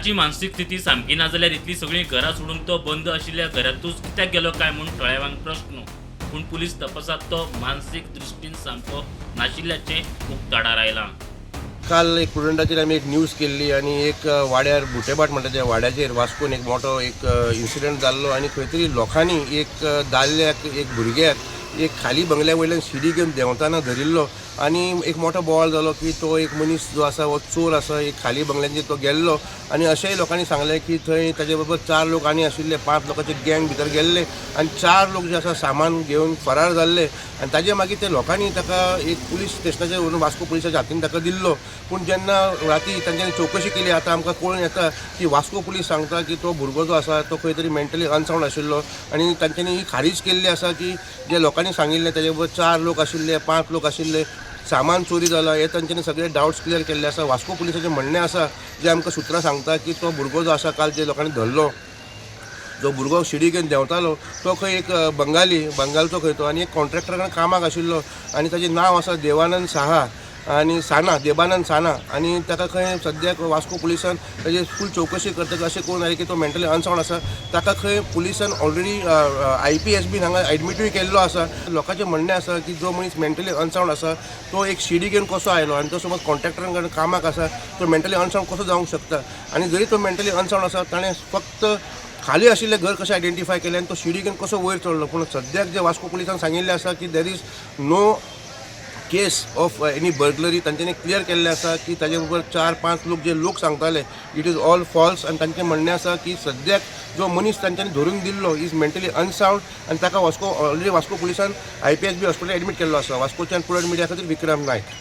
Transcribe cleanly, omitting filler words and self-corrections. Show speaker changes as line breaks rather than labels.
ताची मानसीक स्थिती सामकी ना जाल्यार इतली सगळीं घरां सोडून तो बंद आशिल्ल्या घरांतूच कित्याक गेलो काय म्हूण थोड्यांक प्रश्न। पूण पुलीस तपासात तो मानसीक दृश्टीन सामको नाशिल्ल्याचें उक्ताडार आयलां।
काल एक प्रुडंटाचेर आमी एक न्यूज केल्ली आनी एक वाड्यार बुटेबाट म्हणटा त्या वाड्याचेर वास्कोन एक मोठो एक इन्सिडंट जाल्लो आनी खंय तरी लोकांनी एक दादल्याक एक भुरग्याक एक खाली बंगल्या वयल्यान शिडी घेवन देंवताना धरिल्लो आनी एक मोठो बोवाळ जालो की तो एक मनीस जो आसा वो चोर आसा एक खाली बंगल्याचेर तो गेल्लो आनी अशेंय लोकांनी सांगलें की थंय ताचे बरोबर 4 लोक आनी आशिल्ले 5 लोकांचे गँग भितर गेल्ले आनी 4 लोक जे आसा सामान घेवन फरार जाल्ले आनी ताजे मागीर ते लोकांनी ताका एक पुलीस स्टेशनाचेर व्हरून वास्को पुलिसाच्या हातीन ताका दिल्लो। पूण जेन्ना राती तांच्यांनी चवकशी केली आतां आमकां कळून येता की वास्को पुलीस सांगता की तो भुरगो जो आसा तो खंय तरी मेंटली अनसावंड आशिल्लो आनी तांच्यांनी ही खारीज केल्ली आसा की जे लोकांनी सांगिल्लें ताजे बरोबर 4 लोक आशिल्ले 5 लोक आशिल्ले सामान चोरी जाला हे तांच्यांनी सगळे डाउट्स क्लियर केल्ले आसा। वास्को पुलिसाचें म्हणणें आसा जे आमकां सुत्रां सांगता की तो भुरगो जो आसा काल जे लोकांनी धरलो जो भुरगो शिडी घेवन देंवतालो तो खंय एक बंगालचो खंय तो आनी एक कॉन्ट्रॅक्टरा कडेन कामाक आशिल्लो आनी ताचें नांव आसा देवानंद साना आनी ताका खंय सद्याक वास्को पुलिसान ताजी फूल चवकशी करता अशें करून आयलें की तो मेंटली अनसावंड आसा। ताका खंय पुलिसान ऑलरेडी IPS बी हांगा एडमिटूय केल्लो आसा। लोकांचें म्हणणें आसा की जो मनीस मेंटली अनसावंड आसा तो एक शिडी घेवन कसो आयलो आनी तो समज कॉन्ट्रॅक्टरा कडेन कामाक आसा तो मेंटली अनसावंड कसो जावंक शकता आनी जरी तो मेंटली अनसावंड आसा ताणें फक्त खाली आशिल्लें घर कशें आयडेंटिफाय केलें आनी तो शिडी घेवन कसो वयर चडलो। पूण सद्याक जे वास्को पुलिसान सांगिल्लें आसा की there is no case of any burglary तांच्यांनी क्लियर केल्लें आसा की ताजे बरोबर 4-5 लोक जे लोक सांगताले इट इज ऑल फॉल्स आनी तांचें म्हणणें आसा की सद्याक जो मनीस तांच्यांनी धरून दिल्लो इज मेंटली अनसावंड आनी ताका ऑलरेडी वास्को पुलिसान IPS बी हॉस्पिटल एडमीट केल्लो आसा। वास्कोच्यान पुरड मिडिया खातीर विक्रम नायक।